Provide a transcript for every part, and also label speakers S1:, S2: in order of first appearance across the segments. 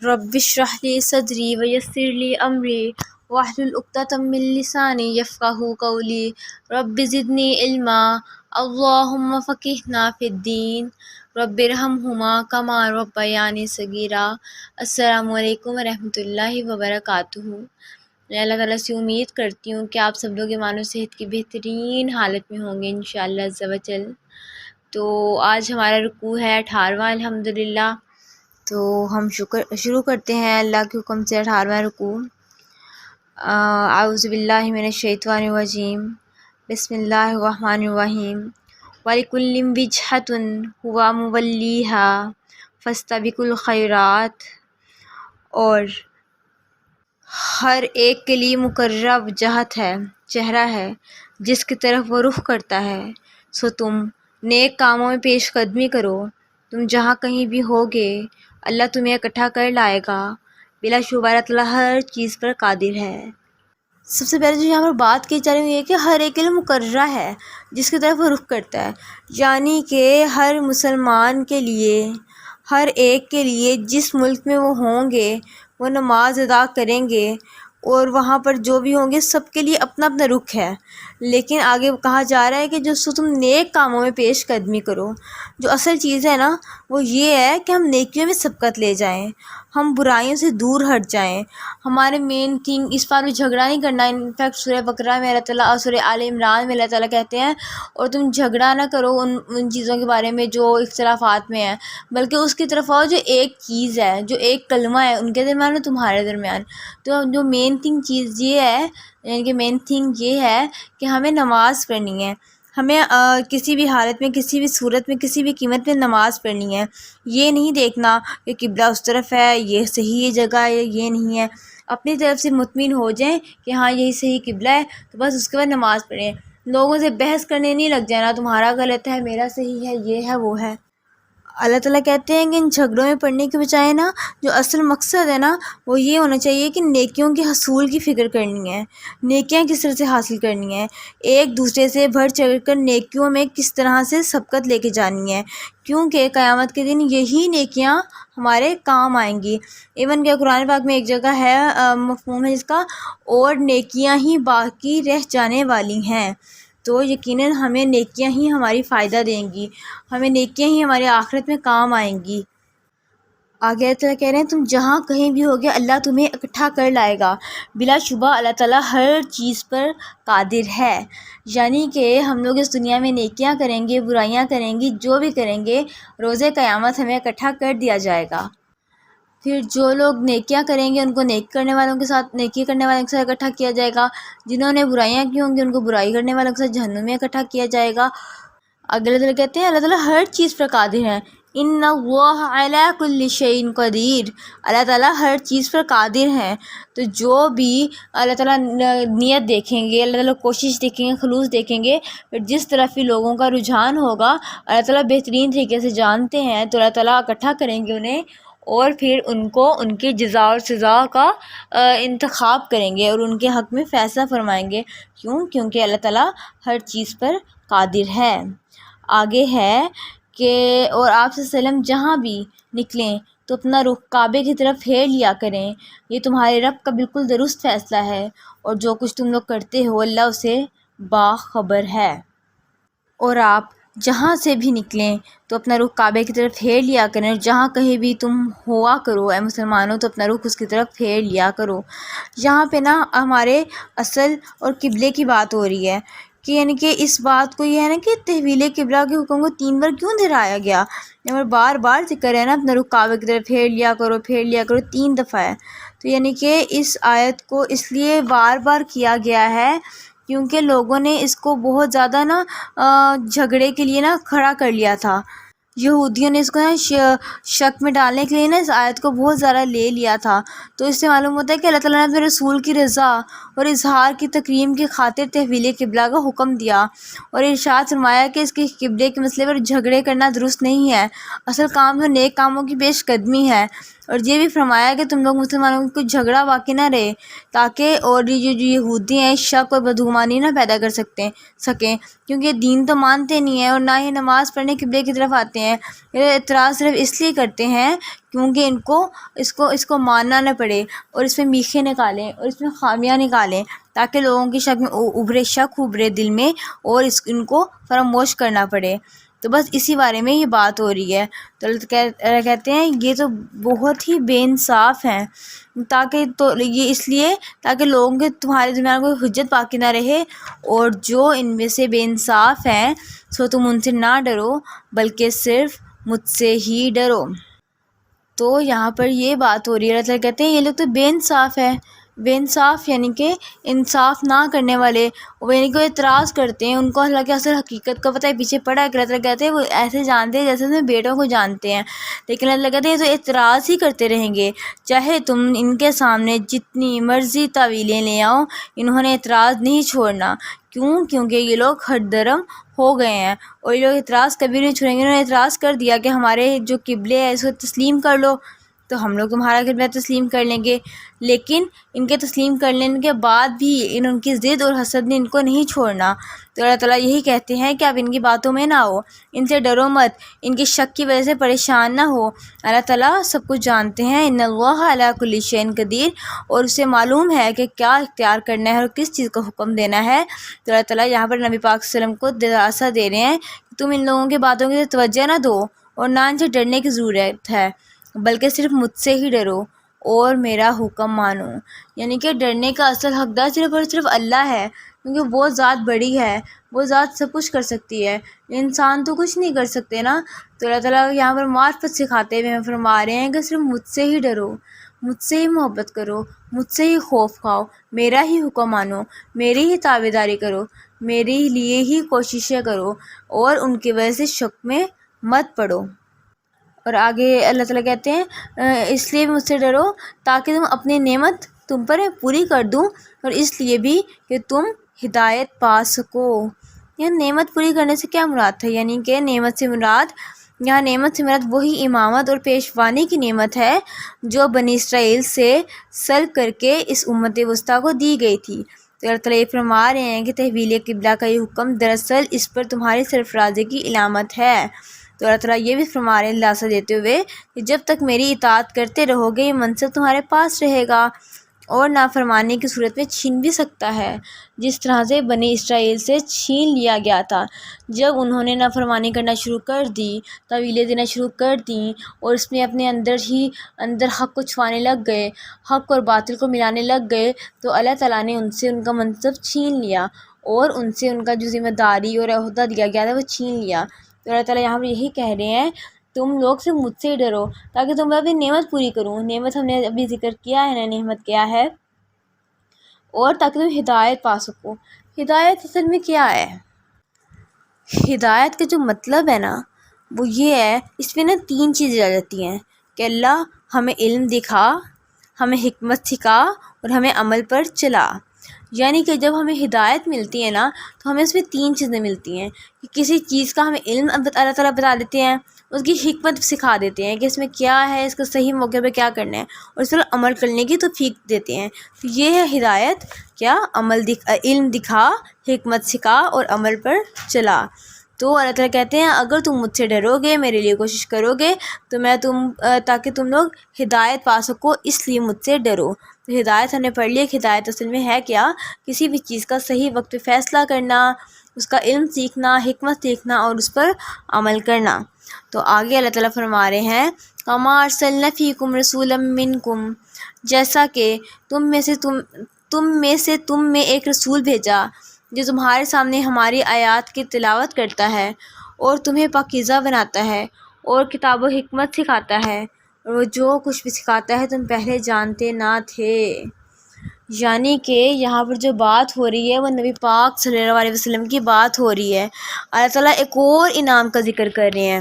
S1: رب اشرح لی صدری ویسر لی امری واحلل عقدۃ من لسانی یفقہوا قولی رب زدنی علما اللہم فقہنا فی الدین رب ارحمہما کما ربیانی صغیرا۔ السلام علیکم ورحمۃ اللہ وبرکاتہ۔ میں اللہ تعالیٰ سے امید کرتی ہوں کہ آپ سب لوگ ایمان و صحت کی بہترین حالت میں ہوں گے انشاءاللہ عز و جل۔ تو آج ہمارا رکوع ہے 18واں الحمدللہ۔ تو ہم شروع کرتے ہیں اللہ کے حکم سے 18واں رکوع۔ اعوذ باللہ من الشیطان الرجیم، بسم اللہ الرحمن الرحیم۔ وَلِكُلٍّ وِجْهَةٌ هُوَ مُوَلِّيهَا فَاسْتَبِقُوا الْخَيْرَاتِ، اور ہر ایک کے لیے مقررہ وجہت ہے، چہرہ ہے جس کی طرف وہ رخ کرتا ہے، سو تم نیک کاموں میں پیش قدمی کرو۔ تم جہاں کہیں بھی ہوگے اللہ تمہیں اکٹھا کر لائے گا، بلا شبہ اللہ تعالیٰ ہر چیز پر قادر ہے۔ سب سے پہلے جو یہاں پر بات کی جا رہی ہے کہ ہر ایک کے لیے مقررہ ہے جس کی طرف وہ رخ کرتا ہے، یعنی کہ ہر مسلمان کے لیے، ہر ایک کے لیے جس ملک میں وہ ہوں گے وہ نماز ادا کریں گے، اور وہاں پر جو بھی ہوں گے سب کے لیے اپنا اپنا رخ ہے۔ لیکن آگے کہا جا رہا ہے کہ جو تم نیک کاموں میں پیش قدمی کرو۔ جو اصل چیز ہے نا وہ یہ ہے کہ ہم نیکیوں میں سبقت لے جائیں، ہم برائیوں سے دور ہٹ جائیں۔ ہمارے مین تھنگ اس بار میں جھگڑا نہیں کرنا۔ انفیکٹ سورہ بقرہ میں اللہ تعالیٰ اور سورہ آل عمران میں اللہ تعالیٰ کہتے ہیں اور تم جھگڑا نہ کرو ان چیزوں کے بارے میں جو اختلافات میں ہیں، بلکہ اس کی طرف آؤ جو ایک چیز ہے، جو ایک کلمہ ہے ان کے درمیان اور تمہارے درمیان۔ تو جو مین تھنگ چیز یہ ہے، یعنی کہ مین تھنگ یہ ہے کہ ہمیں نماز پڑھنی ہے، ہمیں کسی بھی حالت میں، کسی بھی صورت میں، کسی بھی قیمت میں نماز پڑھنی ہے۔ یہ نہیں دیکھنا کہ قبلہ اس طرف ہے، یہ صحیح جگہ ہے، یہ نہیں ہے۔ اپنی طرف سے مطمئن ہو جائیں کہ ہاں یہی صحیح قبلہ ہے، تو بس اس کے بعد نماز پڑھیں۔ لوگوں سے بحث کرنے نہیں لگ جانا، تمہارا غلط ہے، میرا صحیح ہے، یہ ہے، وہ ہے۔ اللہ تعالیٰ کہتے ہیں کہ ان جھگڑوں میں پڑنے کے بجائے نا جو اصل مقصد ہے نا وہ یہ ہونا چاہیے کہ نیکیوں کے حصول کی فکر کرنی ہے، نیکیاں کس طرح سے حاصل کرنی ہے، ایک دوسرے سے بڑھ چڑھ کر نیکیوں میں کس طرح سے سبقت لے کے جانی ہے، کیونکہ قیامت کے دن یہی نیکیاں ہمارے کام آئیں گی۔ ایون کہ قرآن پاک میں ایک جگہ ہے مفہوم ہے جس کا، اور نیکیاں ہی باقی رہ جانے والی ہیں۔ تو یقیناً ہمیں نیکیاں ہی ہماری فائدہ دیں گی، ہمیں نیکیاں ہی ہمارے آخرت میں کام آئیں گی۔ آگے اللہ تعالیٰ کہہ رہے ہیں تم جہاں کہیں بھی ہوگے اللہ تمہیں اکٹھا کر لائے گا، بلا شبہ اللہ تعالیٰ ہر چیز پر قادر ہے۔ یعنی کہ ہم لوگ اس دنیا میں نیکیاں کریں گے، برائیاں کریں گے، جو بھی کریں گے، روز قیامت ہمیں اکٹھا کر دیا جائے گا۔ پھر جو لوگ نیکیاں کریں گے ان کو نیکی کرنے والوں کے ساتھ اکٹھا کیا جائے گا، جنہوں نے برائیاں کی ہوں گی ان کو برائی کرنے والوں کے ساتھ جہنم میں اکٹھا کیا جائے گا۔ اللہ تعالیٰ کہتے ہیں اللہ تعالیٰ ہر چیز پر قادر ہے، ان اللہ علی کل شیء قدیر، اللہ تعالیٰ ہر چیز پر قادر ہیں۔ تو جو بھی اللہ تعالیٰ نیت دیکھیں گے، اللہ تعالیٰ کوشش دیکھیں گے، خلوص دیکھیں گے، پھر جس طرف بھی لوگوں کا رجحان ہوگا اللہ تعالیٰ بہترین طریقے سے جانتے ہیں، تو اللہ تعالیٰ اکٹھا کریں گے انہیں، اور پھر ان کو ان کی جزا اور سزا کا انتخاب کریں گے اور ان کے حق میں فیصلہ فرمائیں گے۔ کیونکہ اللہ تعالیٰ ہر چیز پر قادر ہے۔ آگے ہے کہ اور آپ صلی اللہ علیہ وسلم جہاں بھی نکلیں تو اپنا رخ کعبے کی طرف پھیر لیا کریں، یہ تمہارے رب کا بالکل درست فیصلہ ہے، اور جو کچھ تم لوگ کرتے ہو اللہ اسے باخبر ہے۔ اور آپ جہاں سے بھی نکلیں تو اپنا رخ کعبے کی طرف پھیر لیا کریں، اور جہاں کہیں بھی تم ہوا کرو اے مسلمانوں تو اپنا رخ اس کی طرف پھیر لیا کرو۔ یہاں پہ نا ہمارے اصل اور قبلے کی بات ہو رہی ہے کہ یعنی کہ اس بات کو یہ ہے نا کہ تحویل قبلہ کے حکم کو 3 بار کیوں دہرایا گیا، اور بار بار ذکر ہے نا اپنا رخ کعبے کی طرف پھیر لیا کرو، پھیر لیا کرو، 3 دفعہ ہے۔ تو یعنی کہ اس آیت کو اس لیے بار بار کیا گیا ہے کیونکہ لوگوں نے اس کو بہت زیادہ نا جھگڑے کے لیے نا کھڑا کر لیا تھا، یہودیوں نے اس کو نا شک میں ڈالنے کے لیے نا اس آیت کو بہت زیادہ لے لیا تھا۔ تو اس سے معلوم ہوتا ہے کہ اللہ تعالیٰ نے اپنے رسول کی رضا اور اظہار کی تکریم کی خاطر تحویل قبلہ کا حکم دیا، اور ارشاد فرمایا کہ اس کے قبلے کے مسئلے پر جھگڑے کرنا درست نہیں ہے، اصل کام تو نیک کاموں کی پیش قدمی ہے۔ اور یہ بھی فرمایا کہ تم لوگ مسلمانوں کو کچھ جھگڑا واقع نہ رہے تاکہ اور یہ جو یہودی ہیں شک اور بدگمانی نہ پیدا کر سکیں، کیونکہ یہ دین تو مانتے نہیں ہیں اور نہ ہی نماز پڑھنے قبلے کی طرف آتے ہیں۔ یہ اعتراض صرف اس لیے کرتے ہیں کیونکہ ان کو اس کو ماننا نہ پڑے اور اس میں میخیں نکالیں اور اس میں خامیاں نکالیں تاکہ لوگوں کی شک ابھرے دل میں اور ان کو فراموش کرنا پڑے۔ تو بس اسی بارے میں یہ بات ہو رہی ہے۔ تو اللہ کہتے ہیں یہ تو بہت ہی بے انصاف ہیں، یہ اس لیے تاکہ لوگوں کے تمہارے درمیان کوئی حجت باقی نہ رہے، اور جو ان میں سے بے انصاف ہیں سو تم ان سے نہ ڈرو بلکہ صرف مجھ سے ہی ڈرو۔ تو یہاں پر یہ بات ہو رہی ہے، اللہ تعالیٰ کہتے ہیں یہ لوگ تو بے انصاف ہے۔ بے انصاف یعنی کہ انصاف نہ کرنے والے، وہ یعنی کہ وہ اعتراض کرتے ہیں، ان کو اللہ کی اصل حقیقت کا پتہ ہے، پیچھے پڑا ہے کہ اللہ تعالیٰ کہتے ہیں وہ ایسے جانتے ہیں جیسے اپنے بیٹوں کو جانتے ہیں، لیکن اللہ کہتے ہیں یہ تو اعتراض ہی کرتے رہیں گے، چاہے تم ان کے سامنے جتنی مرضی تعویلیں لے آؤ، انہوں نے اعتراض نہیں چھوڑنا۔ کیونکہ یہ لوگ ہٹ درم ہو گئے ہیں اور یہ لوگ اعتراض کبھی نہیں چھوڑیں گے۔ انہوں نے اعتراض کر دیا کہ ہمارے جو قبلے ہے اس کو تسلیم کر لو، تو ہم لوگ تمہارا قبلہ تسلیم کر لیں گے، لیکن ان کے تسلیم کر لینے کے بعد بھی ان کی ضد اور حسد نے ان کو نہیں چھوڑنا۔ تو اللہ تعالیٰ یہی کہتے ہیں کہ آپ ان کی باتوں میں نہ ہو، ان سے ڈرو مت، ان کے شک کی وجہ سے پریشان نہ ہو۔ اللہ تعالیٰ سب کچھ جانتے ہیں، ان اللہ علی کل شیء قدیر، اور اسے معلوم ہے کہ کیا اختیار کرنا ہے اور کس چیز کا حکم دینا ہے۔ تو اللہ تعالیٰ یہاں پر نبی پاک صلی اللہ علیہ وسلم کو دلاسا دے رہے ہیں کہ تم ان لوگوں کی باتوں کی توجہ نہ دو اور نہ ان سے ڈرنے کی ضرورت ہے، بلکہ صرف مجھ سے ہی ڈرو اور میرا حکم مانو۔ یعنی کہ ڈرنے کا اصل حقدار صرف اور صرف اللہ ہے، کیونکہ وہ ذات بڑی ہے، وہ ذات سب کچھ کر سکتی ہے، انسان تو کچھ نہیں کر سکتے نا۔ تو اللہ تعالیٰ یہاں پر معرفت سکھاتے ہوئے ہمیں فرما رہے ہیں کہ صرف مجھ سے ہی ڈرو، مجھ سے ہی محبت کرو، مجھ سے ہی خوف کھاؤ، میرا ہی حکم مانو، میری ہی تابعداری کرو، میرے لیے ہی کوششیں کرو اور ان کی وجہ سے شک میں مت پڑو۔ اور آگے اللہ تعالیٰ کہتے ہیں اس لیے مجھ سے ڈرو تاکہ تم اپنی نعمت تم پر پوری کر دوں، اور اس لیے بھی کہ تم ہدایت پا سکو۔ یہ نعمت پوری کرنے سے کیا مراد ہے؟ یعنی کہ نعمت سے مراد وہی امامت اور پیشوانی کی نعمت ہے جو بنی اسرائیل سے سلب کر کے اس امت وسطیٰ کو دی گئی تھی۔ تو اللہ تعالیٰ یہ فرما رہے ہیں کہ تحویل قبلہ کا یہ حکم دراصل اس پر تمہاری سرفرازی کی علامت ہے۔ تو اللہ تعالیٰ یہ بھی فرما رہے ہیں دلاسا دیتے ہوئے کہ جب تک میری اطاعت کرتے رہو گے یہ منصب تمہارے پاس رہے گا اور نافرمانی کی صورت میں چھین بھی سکتا ہے، جس طرح سے بنی اسرائیل سے چھین لیا گیا تھا جب انہوں نے نافرمانی کرنا شروع کر دی، تعویلیں دینا شروع کر دیں اور اس میں اپنے اندر حق کو چھپانے لگ گئے، حق اور باطل کو ملانے لگ گئے، تو اللہ تعالیٰ نے ان سے ان کا منصب چھین لیا اور ان سے ان کا جو ذمہ داری اور عہدہ دیا گیا تھا وہ چھین لیا۔ تو اللہ تعالیٰ یہاں پر یہی کہہ رہے ہیں تم لوگ سے مجھ سے ڈرو تاکہ تم اپنی نعمت پوری کروں۔ نعمت ہم نے ابھی ذکر کیا ہے نا، نعمت کیا ہے، اور تاکہ تم ہدایت پا سکو۔ ہدایت اصل میں کیا ہے؟ ہدایت کا جو مطلب ہے نا وہ یہ ہے، اس میں نا 3 چیزیں آ جاتی ہیں کہ اللہ ہمیں علم دکھا، ہمیں حکمت سکھا اور ہمیں عمل پر چلا۔ یعنی کہ جب ہمیں ہدایت ملتی ہے نا تو ہمیں اس میں 3 چیزیں ملتی ہیں کہ کسی چیز کا ہمیں علم اللہ تعالیٰ بتا دیتے ہیں، اس کی حکمت سکھا دیتے ہیں کہ اس میں کیا ہے، اس کو صحیح موقع پہ کیا کرنا ہے، اور اس پر عمل کرنے کی توفیق دیتے ہیں۔ تو یہ ہے ہدایت، کیا علم دکھا، حکمت سکھا اور عمل پر چلا۔ تو اللہ تعالیٰ کہتے ہیں اگر تم مجھ سے ڈرو گے، میرے لیے کوشش کرو گے تو تاکہ تم لوگ ہدایت پا سکو، اس لیے مجھ سے ڈرو۔ تو ہدایت ہم نے پڑھ لی کہ ہدایت اصل میں ہے کیا، کسی بھی چیز کا صحیح وقت پہ فیصلہ کرنا، اس کا علم سیکھنا، حکمت سیکھنا اور اس پر عمل کرنا۔ تو آگے اللہ تعالیٰ فرما رہے ہیں کما ارسلنا فیکم رسولا منکم، جیسا کہ تم میں ایک رسول بھیجا جو تمہارے سامنے ہماری آیات کی تلاوت کرتا ہے اور تمہیں پاکیزہ بناتا ہے اور کتاب و حکمت سکھاتا ہے، اور وہ جو کچھ بھی سکھاتا ہے تم پہلے جانتے نہ تھے۔ یعنی کہ یہاں پر جو بات ہو رہی ہے وہ نبی پاک صلی اللہ علیہ وسلم کی بات ہو رہی ہے۔ اللہ تعالیٰ ایک اور انعام کا ذکر کر رہے ہیں،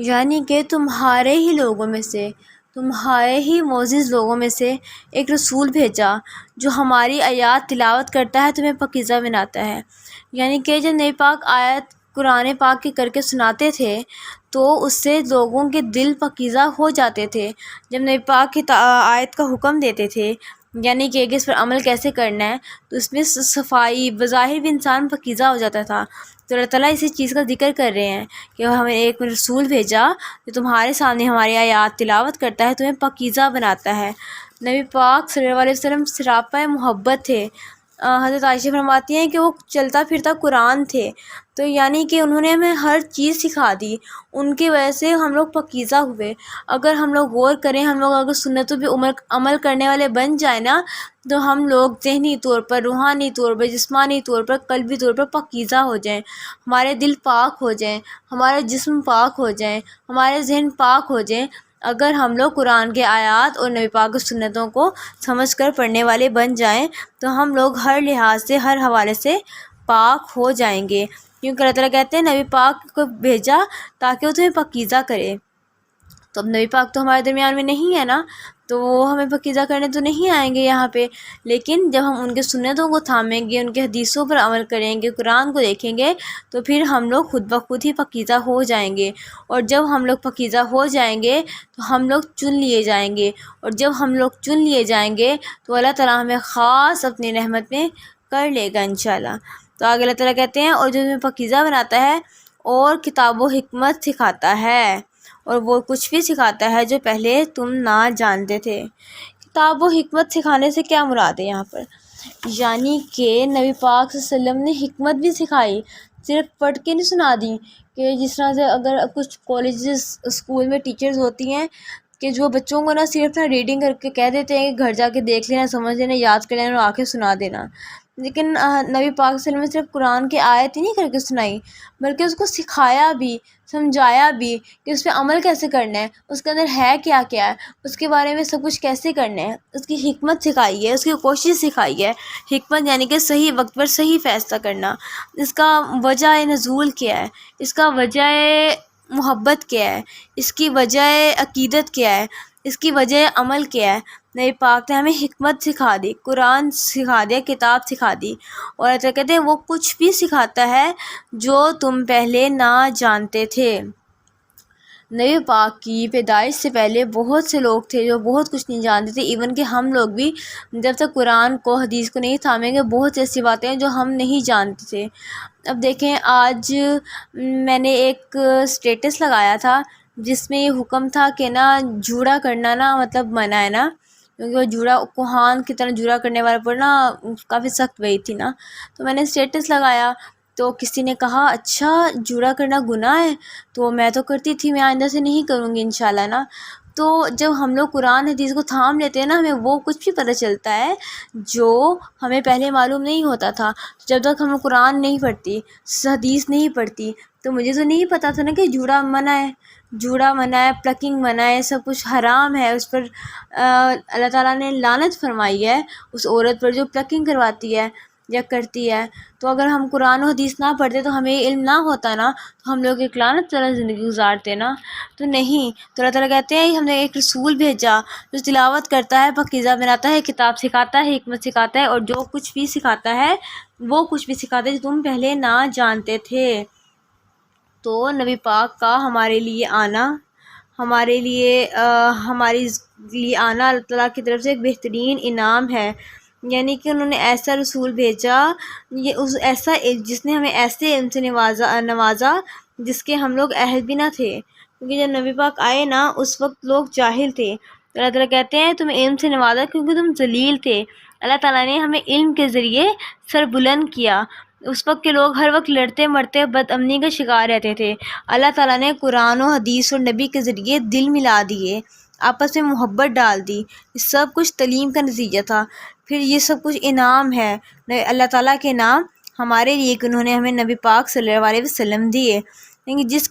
S1: یعنی کہ تمہارے ہی لوگوں میں سے، تمہارے ہی معزز لوگوں میں سے ایک رسول بھیجا جو ہماری آیات تلاوت کرتا ہے، تمہیں پاکیزہ بناتا ہے۔ یعنی کہ جب نبی پاک آیت قرآن پاک کی کر کے سناتے تھے تو اس سے لوگوں کے دل پاکیزہ ہو جاتے تھے۔ جب نبی پاک کی آیت کا حکم دیتے تھے، یعنی کہ اس پر عمل کیسے کرنا ہے، تو اس میں صفائی، بظاہر بھی انسان پاکیزہ ہو جاتا تھا۔ تو اللہ تعالیٰ اسی چیز کا ذکر کر رہے ہیں کہ ہمیں ایک رسول بھیجا جو تمہارے سامنے ہماری آیات تلاوت کرتا ہے، تمہیں پاکیزہ بناتا ہے۔ نبی پاک صلی اللہ علیہ وسلم سراپا محبت تھے۔ حضرت عائشہ فرماتی ہیں کہ وہ چلتا پھرتا قرآن تھے، تو یعنی کہ انہوں نے ہمیں ہر چیز سکھا دی، ان کی وجہ سے ہم لوگ پاکیزہ ہوئے۔ اگر ہم لوگ غور کریں، ہم لوگ اگر سنتوں پہ عمل کرنے والے بن جائیں نا، تو ہم لوگ ذہنی طور پر، روحانی طور پر، جسمانی طور پر، قلبی طور پر پاکیزہ ہو جائیں، ہمارے دل پاک ہو جائیں، ہمارے جسم پاک ہو جائیں، ہمارے ذہن پاک ہو جائیں۔ اگر ہم لوگ قرآن کے آیات اور نبی پاک کی سنتوں کو سمجھ کر پڑھنے والے بن جائیں، تو ہم لوگ ہر لحاظ سے، ہر حوالے سے پاک ہو جائیں گے، کیونکہ اللہ تعالیٰ کہتے ہیں نبی پاک کو بھیجا تاکہ وہ تمہیں پاکیزہ کرے۔ تو اب نبی پاک تو ہمارے درمیان میں نہیں ہے نا، تو وہ ہمیں پاکیزہ کرنے تو نہیں آئیں گے یہاں پہ، لیکن جب ہم ان کے سنتوں کو تھامیں گے، ان کے حدیثوں پر عمل کریں گے، قرآن کو دیکھیں گے، تو پھر ہم لوگ خود بخود ہی پاکیزہ ہو جائیں گے۔ اور جب ہم لوگ پاکیزہ ہو جائیں گے تو ہم لوگ چن لیے جائیں گے، اور جب ہم لوگ چن لیے جائیں گے تو اللہ تعالیٰ ہمیں خاص اپنی رحمت میں کر لے گا انشاءاللہ۔ تو آگے اللہ تعالیٰ کہتے ہیں اور جو تمہیں پاکیزہ بناتا ہے اور کتاب و حکمت سکھاتا ہے، اور وہ کچھ بھی سکھاتا ہے جو پہلے تم نہ جانتے تھے۔ کتاب و حکمت سکھانے سے کیا مراد ہے یہاں پر؟ یعنی کہ نبی پاک صلی اللہ علیہ وسلم نے حکمت بھی سکھائی، صرف پڑھ کے نہیں سنا دی، کہ جس طرح سے اگر کچھ کالجز، اسکول میں ٹیچرز ہوتی ہیں کہ جو بچوں کو صرف ریڈنگ کر کے کہہ دیتے ہیں کہ گھر جا کے دیکھ لینا، سمجھ لینا، یاد کر لینا اور آ کے سنا دینا، لیکن نبی پاک صلی اللہ علیہ وسلم نے صرف قرآن کی آیت ہی نہیں کر کے سنائی، بلکہ اس کو سکھایا بھی، سمجھایا بھی کہ اس پہ عمل کیسے کرنا ہے، اس کے اندر ہے کیا کیا ہے، اس کے بارے میں سب کچھ کیسے کرنا ہے، اس کی حکمت سکھائی ہے، اس کی کوشش سکھائی ہے۔ حکمت یعنی کہ صحیح وقت پر صحیح فیصلہ کرنا، اس کا وجہ نزول کیا ہے، اس کا وجہ محبت کیا ہے، اس کی وجہ عقیدت کیا ہے، اس کی وجہ عمل کیا ہے۔ نبی پاک نے ہمیں حکمت سکھا دی، قرآن سکھا دیا، کتاب سکھا دی، اور اللہ کہتے ہیں وہ کچھ بھی سکھاتا ہے جو تم پہلے نہ جانتے تھے۔ نبی پاک کی پیدائش سے پہلے بہت سے لوگ تھے جو بہت کچھ نہیں جانتے تھے، ایون کہ ہم لوگ بھی جب تک قرآن کو، حدیث کو نہیں تھامیں گے، بہت ایسی باتیں ہیں جو ہم نہیں جانتے تھے۔ اب دیکھیں، آج میں نے ایک اسٹیٹس لگایا تھا جس میں یہ حکم تھا کہ جوڑا کرنا مطلب منع ہے کیونکہ وہ جوڑا کوہان کی طرح جوڑا کرنے والے پر کافی سخت وعید تھی تو میں نے اسٹیٹس لگایا، تو کسی نے کہا اچھا جوڑا کرنا گناہ ہے، تو میں تو کرتی تھی، میں آئندہ سے نہیں کروں گی انشاءاللہ تو جب ہم لوگ قرآن حدیث کو تھام لیتے ہیں ہمیں وہ کچھ بھی پتہ چلتا ہے جو ہمیں پہلے معلوم نہیں ہوتا تھا۔ جب تک ہم قرآن نہیں پڑھتی، حدیث نہیں پڑھتی، تو مجھے تو نہیں پتا تھا کہ جوڑا منع ہے، جوڑا منع ہے، پلکنگ منع ہے، سب کچھ حرام ہے۔ اس پر اللہ تعالیٰ نے لعنت فرمائی ہے اس عورت پر جو پلکنگ کرواتی ہے یا کرتی ہے۔ تو اگر ہم قرآن و حدیث نہ پڑھتے تو ہمیں علم نہ ہوتا تو ہم لوگ ایک لعنت والا زندگی گزارتے تو نہیں۔ تو اللہ تعالیٰ کہتے ہیں ہم نے ایک رسول بھیجا جو تلاوت کرتا ہے، پاکیزہ بناتا ہے، کتاب سکھاتا ہے، حکمت سکھاتا ہے، اور جو کچھ بھی سکھاتا ہے وہ کچھ بھی سکھاتا ہے جو تم پہلے نہ جانتے تھے۔ تو نبی پاک کا ہمارے لیے آنا، ہمارے لیے آنا اللہ تعالیٰ کی طرف سے ایک بہترین انعام ہے، یعنی کہ انہوں نے ایسا رسول بھیجا، جس نے ہمیں ایسے علم سے نوازا جس کے ہم لوگ اہل بھی نہ تھے، کیونکہ جب نبی پاک آئے اس وقت لوگ جاہل تھے۔ تو اللہ تعالیٰ کہتے ہیں تمہیں علم سے نوازا کیونکہ تم ذلیل تھے، اللہ تعالیٰ نے ہمیں علم کے ذریعے سر بلند کیا۔ اس وقت کے لوگ ہر وقت لڑتے مرتے بد امنی کا شکار رہتے تھے، اللہ تعالیٰ نے قرآن و حدیث اور نبی کے ذریعے دل ملا دیے، آپس میں محبت ڈال دی۔ یہ سب کچھ تعلیم کا نتیجہ تھا، پھر یہ سب کچھ انعام ہے اللہ تعالیٰ کے نام ہمارے لیے کہ انہوں نے ہمیں نبی پاک صلی اللہ علیہ وسلم دیے، جس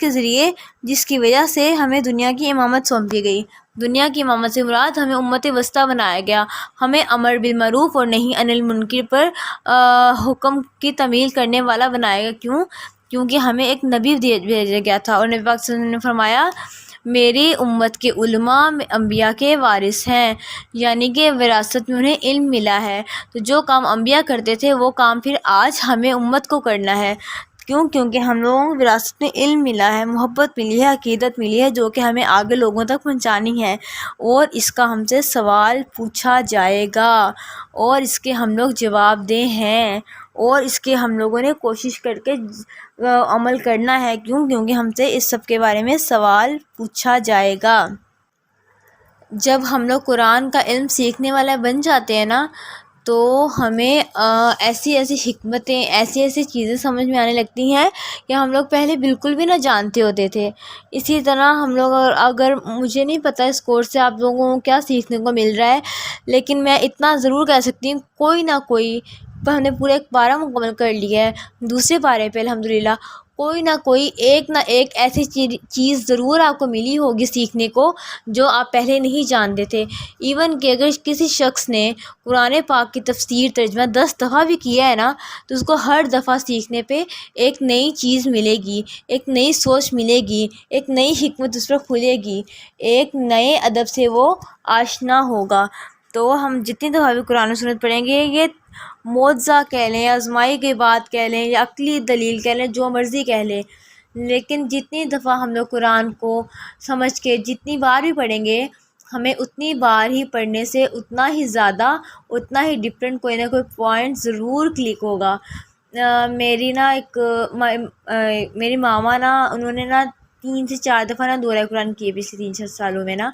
S1: کی وجہ سے ہمیں دنیا کی امامت سونپی گئی۔ دنیا کی امامت سے مراد ہمیں امت وسطیٰ بنایا گیا، ہمیں امر بالمعروف اور نہی عن المنکر پر حکم کی تعمیل کرنے والا بنایا گیا۔ کیونکہ ہمیں ایک نبی بھیجا گیا تھا، اور نبی پاک صلی اللہ علیہ وسلم نے فرمایا میری امت کے علماء انبیاء کے وارث ہیں، یعنی کہ وراثت میں انہیں علم ملا ہے، تو جو کام انبیاء کرتے تھے وہ کام پھر آج ہمیں امت کو کرنا ہے، کیونکہ ہم لوگوں کو وراثت میں علم ملا ہے، محبت ملی ہے، عقیدت ملی ہے، جو کہ ہمیں آگے لوگوں تک پہنچانی ہے، اور اس کا ہم سے سوال پوچھا جائے گا اور اس کے ہم لوگ جواب دہ ہیں، اور اس کے ہم لوگوں نے کوشش کر کے عمل کرنا ہے، کیونکہ ہم سے اس سب کے بارے میں سوال پوچھا جائے گا۔ جب ہم لوگ قرآن کا علم سیکھنے والا بن جاتے ہیں نا، تو ہمیں ایسی ایسی حکمتیں، ایسی ایسی چیزیں سمجھ میں آنے لگتی ہیں کہ ہم لوگ پہلے بالکل بھی نہ جانتے ہوتے تھے۔ اسی طرح ہم لوگ اگر مجھے نہیں پتہ اس کورس سے آپ لوگوں کو کیا سیکھنے کو مل رہا ہے، لیکن میں اتنا ضرور کہہ سکتی ہوں، کوئی نہ کوئی، ہم نے پورا ایک پارہ مکمل کر لیا ہے، دوسرے پارے پہ الحمدللہ کوئی نہ کوئی ایک نہ ایک ایسی چیز ضرور آپ کو ملی ہوگی سیکھنے کو جو آپ پہلے نہیں جانتے تھے۔ ایون کہ اگر کسی شخص نے قرآن پاک کی تفسیر ترجمہ 10 دفعہ بھی کیا ہے نا، تو اس کو ہر دفعہ سیکھنے پہ ایک نئی چیز ملے گی، ایک نئی سوچ ملے گی، ایک نئی حکمت اس پر کھلے گی، ایک نئے ادب سے وہ آشنا ہوگا۔ تو ہم جتنی دفعہ بھی قرآن و سنت پڑھیں گے، یہ معجزہ کہہ لیں، آزمائی کی بات کہہ لیں، یا عقلی دلیل کہہ لیں، جو مرضی کہہ لیں، لیکن جتنی دفعہ ہم لوگ قرآن کو سمجھ کے جتنی بار بھی پڑھیں گے، ہمیں اتنی بار ہی پڑھنے سے اتنا ہی زیادہ، اتنا ہی ڈفرینٹ کوئی نہ کوئی پوائنٹ ضرور کلک ہوگا۔ میری نا میری ماما نا، انہوں نے نا 3 سے 4 دفعہ نا دورہ قرآن کیے پچھلے 3-4 سالوں میں نا،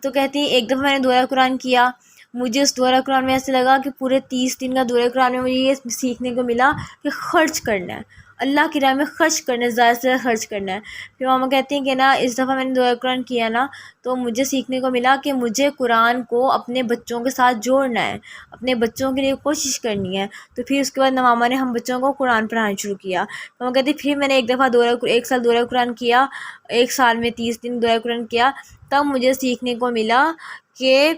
S1: تو کہتی ہیں ایک دفعہ میں نے دورہ قرآن کیا، مجھے اس دورہ قرآن میں ایسے لگا کہ پورے 30 دن کا دورہ قرآن میں مجھے یہ سیکھنے کو ملا کہ خرچ کرنا ہے، اللہ کی راہ میں خرچ کرنا ہے، زیادہ سے زیادہ خرچ کرنا ہے۔ پھر ماما کہتی ہیں کہ نا اس دفعہ میں نے دورہ قرآن کیا نا، تو مجھے سیکھنے کو ملا کہ مجھے قرآن کو اپنے بچوں کے ساتھ جوڑنا ہے، اپنے بچوں کے لیے کوشش کرنی ہے۔ تو پھر اس کے بعد ماما نے ہم بچوں کو قرآن پڑھانا شروع کیا۔ ماما کہتی پھر میں نے ایک سال دورہ قرآن کیا، 1 سال میں 30 دن دورہ قرآن کیا، تب مجھے سیکھنے کو ملا کہ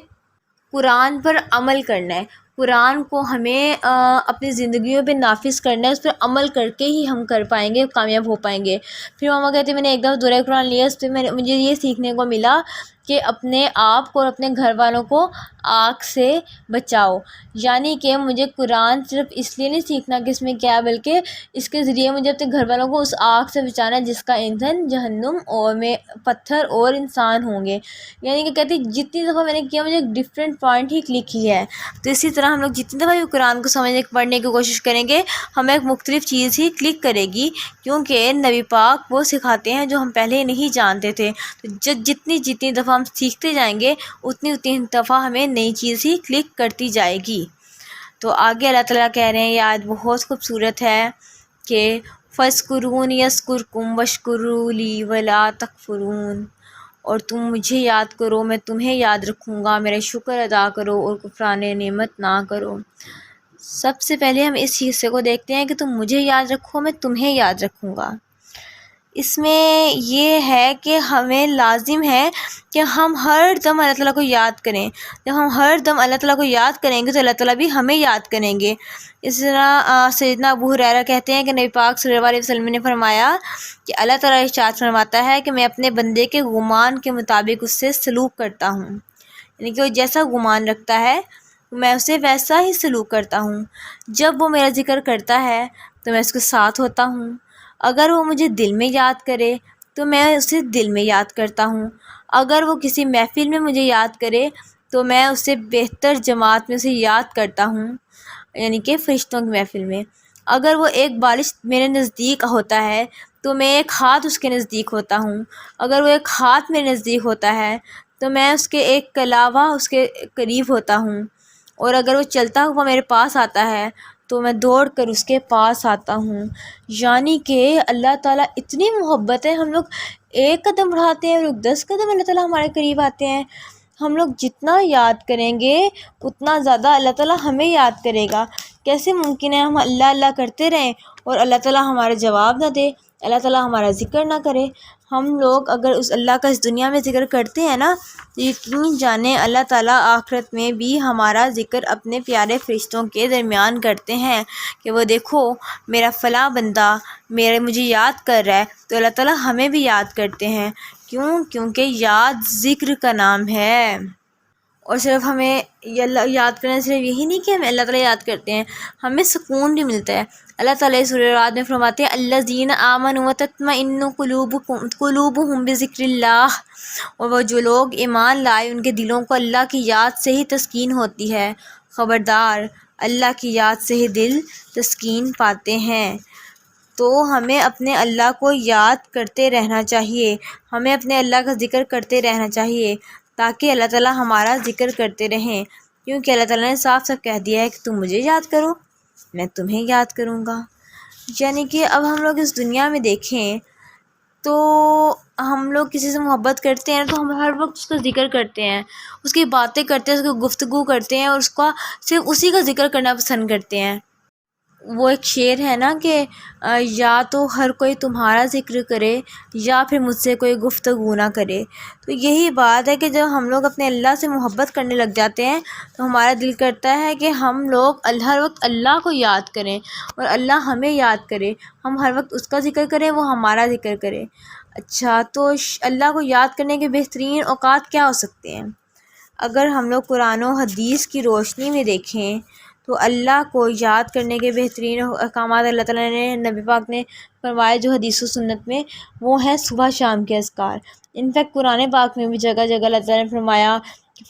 S1: قرآن پر عمل کرنا ہے، قرآن کو ہمیں اپنی زندگیوں پہ نافذ کرنا ہے، اس پر عمل کر کے ہی ہم کر پائیں گے، کامیاب ہو پائیں گے۔ پھر ماما کہتے ہیں میں نے ایک دفعہ دورہ قرآن لیا، اس پہ مجھے یہ سیکھنے کو ملا کہ اپنے آپ کو اور اپنے گھر والوں کو آگ سے بچاؤ، یعنی کہ مجھے قرآن صرف اس لیے نہیں سیکھنا کہ اس میں کیا ہے، بلکہ اس کے ذریعے مجھے اپنے گھر والوں کو اس آگ سے بچانا ہے جس کا ایندھن جہنم اور میں پتھر اور انسان ہوں گے۔ یعنی کہ کہتی جتنی دفعہ میں نے کیا مجھے ایک ڈفرینٹ پوائنٹ ہی کلک کی ہے۔ تو اسی طرح ہم لوگ جتنی دفعہ بھی قرآن کو سمجھنے پڑھنے کی کوشش کریں گے، ہمیں ایک مختلف چیز ہی کلک کرے گی، کیونکہ نبی پاک وہ سکھاتے ہیں جو ہم پہلے نہیں جانتے تھے۔ تو جتنی دفعہ ہم سیکھتے جائیں گے، اتنی دفعہ ہمیں نئی چیز ہی کلک کرتی جائے گی۔ تو آگے اللہ تعالیٰ کہہ رہے ہیں، یہ آیت بہت خوبصورت ہے کہ فَاذْكُرُونِي يَذْكُرْكُمْ وَاشْكُرُوا لِي وَلَا تَكْفُرُونَ، اور تم مجھے یاد کرو، میں تمہیں یاد رکھوں گا، میرا شکر ادا کرو اور کفران نعمت نہ کرو۔ سب سے پہلے ہم اس حصے کو دیکھتے ہیں کہ تم مجھے یاد رکھو، میں تمہیں یاد رکھوں گا۔ اس میں یہ ہے کہ ہمیں لازم ہے کہ ہم ہر دم اللہ تعالیٰ کو یاد کریں۔ جب ہم ہر دم اللہ تعالیٰ کو یاد کریں گے تو اللہ تعالیٰ بھی ہمیں یاد کریں گے۔ اس طرح سیدنا ابو ہریرہ کہتے ہیں کہ نبی پاک صلی اللہ علیہ وسلم نے فرمایا کہ اللہ تعالیٰ ارشاد فرماتا ہے کہ میں اپنے بندے کے گمان کے مطابق اس سے سلوک کرتا ہوں، یعنی کہ وہ جیسا گمان رکھتا ہے میں اسے ویسا ہی سلوک کرتا ہوں۔ جب وہ میرا ذکر کرتا ہے تو میں اس کے ساتھ ہوتا ہوں، اگر وہ مجھے دل میں یاد کرے تو میں اسے دل میں یاد کرتا ہوں، اگر وہ کسی محفل میں مجھے یاد کرے تو میں اسے بہتر جماعت میں اسے یاد کرتا ہوں، یعنی کہ فرشتوں کی محفل میں۔ اگر وہ ایک بالش میرے نزدیک ہوتا ہے تو میں ایک ہاتھ اس کے نزدیک ہوتا ہوں، اگر وہ ایک ہاتھ میرے نزدیک ہوتا ہے تو میں اس کے ایک علاوہ اس کے قریب ہوتا ہوں، اور اگر وہ چلتا ہوا میرے پاس آتا ہے تو میں دوڑ کر اس کے پاس آتا ہوں۔ یعنی کہ اللہ تعالیٰ اتنی محبت ہے، ہم لوگ ایک قدم بڑھاتے ہیں اور 10 قدم اللہ تعالیٰ ہمارے قریب آتے ہیں۔ ہم لوگ جتنا یاد کریں گے اتنا زیادہ اللہ تعالیٰ ہمیں یاد کرے گا۔ کیسے ممکن ہے ہم اللہ اللہ کرتے رہیں اور اللہ تعالیٰ ہمارا جواب نہ دے، اللہ تعالیٰ ہمارا ذکر نہ کرے؟ ہم لوگ اگر اس اللہ کا اس دنیا میں ذکر کرتے ہیں نا، تو یقین جانیں اللہ تعالیٰ آخرت میں بھی ہمارا ذکر اپنے پیارے فرشتوں کے درمیان کرتے ہیں کہ وہ دیکھو میرا فلاں بندہ مجھے یاد کر رہا ہے، تو اللہ تعالیٰ ہمیں بھی یاد کرتے ہیں۔ کیونکہ یاد ذکر کا نام ہے۔ اور صرف ہمیں یہ اللہ یاد کرنا صرف یہی نہیں کہ ہم اللہ تعالیٰ یاد کرتے ہیں، ہمیں سکون بھی ملتا ہے۔ اللہ تعالیٰ سورہ رعد میں فرماتے ہیں الذین آمنوا وتطمئن قلوبہم بذکر اللہ، اور وہ جو لوگ ایمان لائے ان کے دلوں کو اللہ کی یاد سے ہی تسکین ہوتی ہے۔ خبردار، اللہ کی یاد سے ہی دل تسکین پاتے ہیں۔ تو ہمیں اپنے اللہ کو یاد کرتے رہنا چاہیے، ہمیں اپنے اللہ کا ذکر کرتے رہنا چاہیے تاکہ اللہ تعالیٰ ہمارا ذکر کرتے رہیں، کیونکہ اللہ تعالیٰ نے صاف صاف کہہ دیا ہے کہ تم مجھے یاد کرو میں تمہیں یاد کروں گا۔ یعنی کہ اب ہم لوگ اس دنیا میں دیکھیں تو ہم لوگ کسی سے محبت کرتے ہیں تو ہم ہر وقت اس کا ذکر کرتے ہیں، اس کی باتیں کرتے ہیں، اس کی گفتگو کرتے ہیں، اور اس کا صرف اسی کا ذکر کرنا پسند کرتے ہیں۔ وہ ایک شعر ہے نا کہ یا تو ہر کوئی تمہارا ذکر کرے یا پھر مجھ سے کوئی گفتگو نہ کرے۔ تو یہی بات ہے کہ جب ہم لوگ اپنے اللہ سے محبت کرنے لگ جاتے ہیں تو ہمارا دل کرتا ہے کہ ہم لوگ ہر وقت اللہ کو یاد کریں اور اللہ ہمیں یاد کرے، ہم ہر وقت اس کا ذکر کریں، وہ ہمارا ذکر کرے۔ اچھا، تو اللہ کو یاد کرنے کے بہترین اوقات کیا ہو سکتے ہیں؟ اگر ہم لوگ قرآن و حدیث کی روشنی میں دیکھیں تو اللہ کو یاد کرنے کے بہترین احکامات اللہ تعالیٰ نے نبی پاک نے فرمائے جو حدیث و سنت میں، وہ ہیں صبح شام کے اذکار۔ انفیکٹ قرآن پاک میں بھی جگہ جگہ اللہ تعالیٰ نے فرمایا کہ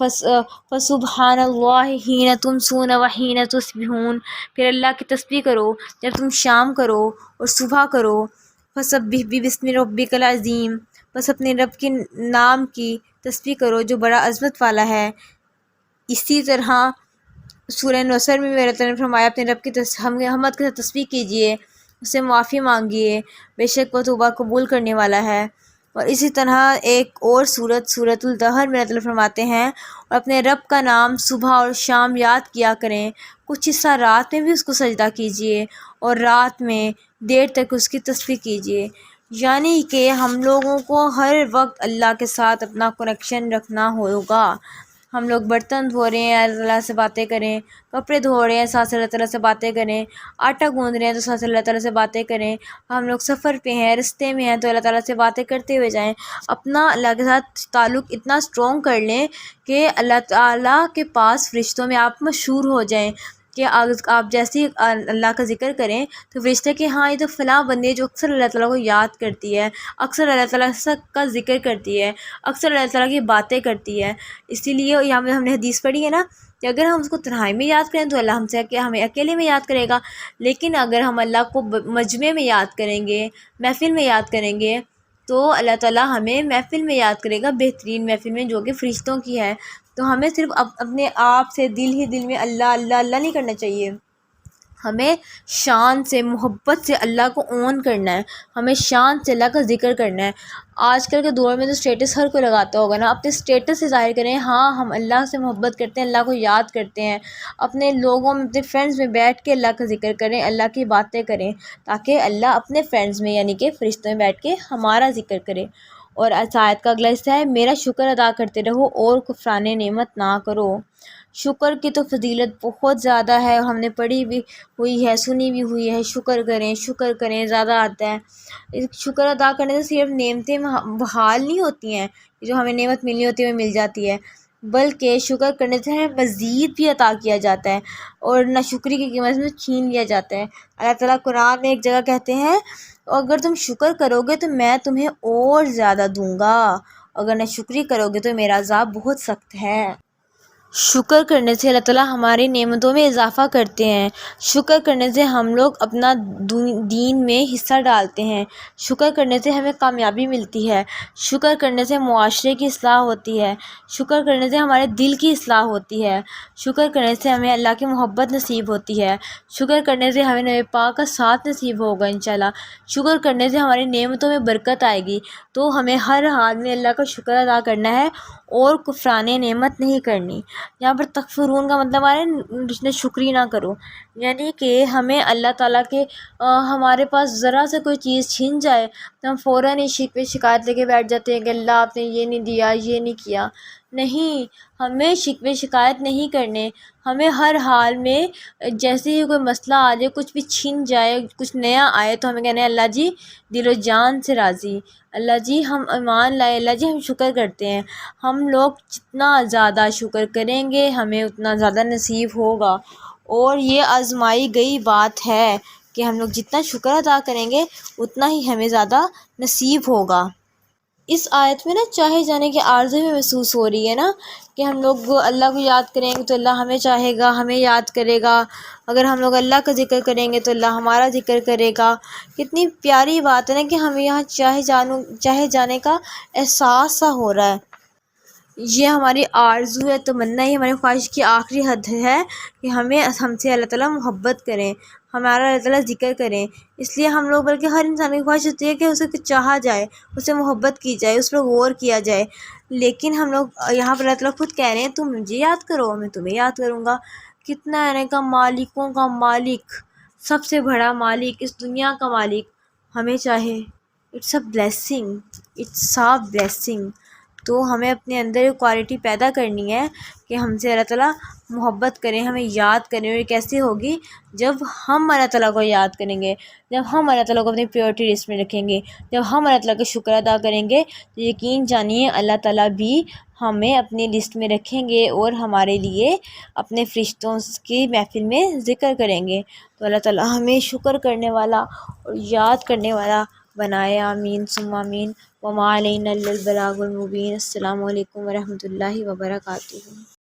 S1: فسبحان اللہ حین تمسون وحین تصبحون، پھر اللہ کی تسبیح کرو جب تم شام کرو اور صبح کرو۔ فسبح بسم ربک العظیم، بس اپنے رب کے نام کی تسبیح کرو جو بڑا عظمت والا ہے۔ اسی طرح سورہ نصر میں اللہ تعالیٰ نے فرمایا اپنے رب کی حمد کے ساتھ تسبیح کیجیے، اس سے معافی مانگیے، بے شک وہ توبہ قبول کرنے والا ہے۔ اور اسی طرح ایک اور سورۃ الدہر میں اللہ تعالیٰ فرماتے ہیں اور اپنے رب کا نام صبح اور شام یاد کیا کریں، کچھ حصہ رات میں بھی اس کو سجدہ کیجیے اور رات میں دیر تک اس کی تسبیح کیجیے۔ یعنی کہ ہم لوگوں کو ہر وقت اللہ کے ساتھ اپنا کنیکشن رکھنا ہوگا۔ ہم لوگ برتن دھو رہے ہیں اللہ تعالیٰ سے باتیں کریں، کپڑے دھو رہے ہیں ساتھ اللہ تعالیٰ سے باتیں کریں، آٹا گوندھ رہے ہیں تو ساتھ اللہ تعالیٰ سے باتیں کریں، ہم لوگ سفر پہ ہیں، رستے میں ہیں تو اللہ تعالیٰ سے باتیں کرتے ہوئے جائیں۔ اپنا اللہ کے ساتھ تعلق اتنا اسٹرانگ کر لیں کہ اللہ تعالیٰ کے پاس فرشتوں میں آپ مشہور ہو جائیں کہ آپ جیسے اللہ کا ذکر کریں تو فرشتے کہ ہاں یہ تو فلاں بندی ہے جو اکثر اللہ تعالیٰ کو یاد کرتی ہے، اکثر اللہ تعالیٰ کا ذکر کرتی ہے، اکثر اللہ تعالیٰ کی باتیں کرتی ہے۔ اسی لیے یہاں پہ ہم نے حدیث پڑھی ہے نا کہ اگر ہم اس کو تنہائی میں یاد کریں تو اللہ ہمیں اکیلے میں یاد کرے گا، لیکن اگر ہم اللہ کو مجمع میں یاد کریں گے، محفل میں یاد کریں گے تو اللہ تعالیٰ ہمیں محفل میں یاد کرے گا، بہترین محفل میں جو کہ فرشتوں کی ہے۔ تو ہمیں صرف اپنے آپ سے دل میں اللہ اللہ اللہ نہیں کرنا چاہیے، ہمیں شان سے محبت سے اللہ کو اون کرنا ہے، ہمیں شان سے اللہ کا ذکر کرنا ہے۔ آج کل کے دور میں تو اسٹیٹس ہر کوئی لگاتا ہوگا نا، اپنے اسٹیٹس سے ظاہر کریں ہاں ہم اللہ سے محبت کرتے ہیں، اللہ کو یاد کرتے ہیں، اپنے لوگوں میں اپنے فرینڈز میں بیٹھ کے اللہ کا ذکر کریں، اللہ کی باتیں کریں تاکہ اللہ اپنے فرینڈز میں یعنی کہ فرشتوں میں بیٹھ کے ہمارا ذکر کرے۔ اور آیت کا اگلا حصہ ہے میرا شکر ادا کرتے رہو اور کفران نعمت نہ کرو۔ شکر کی تو فضیلت بہت زیادہ ہے، ہم نے پڑھی بھی ہوئی ہے، سنی بھی ہوئی ہے، شکر کریں زیادہ آتا ہے۔ شکر ادا کرنے سے صرف نعمتیں بحال نہیں ہوتی ہیں، جو ہمیں نعمت ملنی ہوتی ہے وہ مل جاتی ہے، بلکہ شکر کرنے سے ہمیں مزید بھی عطا کیا جاتا ہے اور ناشکری کی قیمت میں چھین لیا جاتا ہے۔ اللہ تعالیٰ قرآن میں ایک جگہ کہتے ہیں اگر تم شکر کرو گے تو میں تمہیں اور زیادہ دوں گا، اگر ناشکری کرو گے تو میرا عذاب بہت سخت ہے۔ شکر کرنے سے اللہ تعالیٰ ہماری نعمتوں میں اضافہ کرتے ہیں، شکر کرنے سے ہم لوگ اپنا دین میں حصہ ڈالتے ہیں، شکر کرنے سے ہمیں کامیابی ملتی ہے، شکر کرنے سے معاشرے کی اصلاح ہوتی ہے، شکر کرنے سے ہمارے دل کی اصلاح ہوتی ہے، شکر کرنے سے ہمیں اللہ کی محبت نصیب ہوتی ہے، شکر کرنے سے ہمیں نبی پاک کا ساتھ نصیب ہوگا انشاءاللہ، شکر کرنے سے ہماری نعمتوں میں برکت آئے گی۔ تو ہمیں ہر حال میں اللہ کا شکر ادا کرنا ہے اور کفران نعمت نہیں کرنی۔ یہاں پر تکفرون کا مطلب آ رہا ہے جس نے شکری نہ کرو، یعنی کہ ہمیں اللہ تعالیٰ کے ہمارے پاس ذرا سے کوئی چیز چھن جائے تو ہم فوراً ہی شکایت لے کے بیٹھ جاتے ہیں کہ اللہ آپ نے یہ نہیں دیا، یہ نہیں کیا۔ نہیں، ہمیں شکوے شکایت نہیں کرنے، ہمیں ہر حال میں جیسے ہی کوئی مسئلہ آ جائے، کچھ بھی چھن جائے، کچھ نیا آئے، تو ہمیں کہنا ہے اللہ جی دل و جان سے راضی، اللہ جی ہم ایمان لائے، اللہ جی ہم شکر کرتے ہیں۔ ہم لوگ جتنا زیادہ شکر کریں گے ہمیں اتنا زیادہ نصیب ہوگا، اور یہ آزمائی گئی بات ہے کہ ہم لوگ جتنا شکر ادا کریں گے اتنا ہی ہمیں زیادہ نصیب ہوگا۔ اس آیت میں نا چاہے جانے کی آرزو بھی محسوس ہو رہی ہے نا، کہ ہم لوگ اللہ کو یاد کریں گے تو اللہ ہمیں چاہے گا، ہمیں یاد کرے گا، اگر ہم لوگ اللہ کا ذکر کریں گے تو اللہ ہمارا ذکر کرے گا۔ کتنی پیاری بات ہے نا کہ ہمیں یہاں چاہے جانے کا احساس سا ہو رہا ہے۔ یہ ہماری آرزو ہے، تمنا ہے، ہماری خواہش کی آخری حد ہے کہ ہم سے اللہ تعالیٰ محبت کریں، ہمارا اللہ تعالیٰ ذکر کریں۔ اس لیے ہم لوگ، بلکہ ہر انسان کی خواہش ہوتی ہے کہ اسے چاہا جائے، اسے محبت کی جائے، اس پر غور کیا جائے، لیکن ہم لوگ یہاں پر اللہ تعالیٰ خود کہہ رہے ہیں تم مجھے یاد کرو میں تمہیں یاد کروں گا۔ کتنا ہے کا مالکوں کا مالک، سب سے بڑا مالک، اس دنیا کا مالک ہمیں چاہے، it's a blessing, it's a blessing. تو ہمیں اپنے اندر ایک کوالٹی پیدا کرنی ہے کہ ہم سے اللہ تعالیٰ محبت کریں، ہمیں یاد کریں، اور یہ کیسے ہوگی؟ جب ہم اللہ تعالیٰ کو یاد کریں گے، جب ہم اللہ تعالیٰ کو اپنی پیورٹی لسٹ میں رکھیں گے، جب ہم اللہ تعالیٰ کا شکر ادا کریں گے، تو یقین جانیے اللہ تعالیٰ بھی ہمیں اپنی لسٹ میں رکھیں گے اور ہمارے لیے اپنے فرشتوں کی محفل میں ذکر کریں گے۔ تو اللہ تعالیٰ ہمیں شکر کرنے والا اور یاد کرنے والا بنائے، آمین ثم آمین۔ وما علینا الا البلاغ المبین۔ السلام علیکم ورحمۃ اللہ وبرکاتہ۔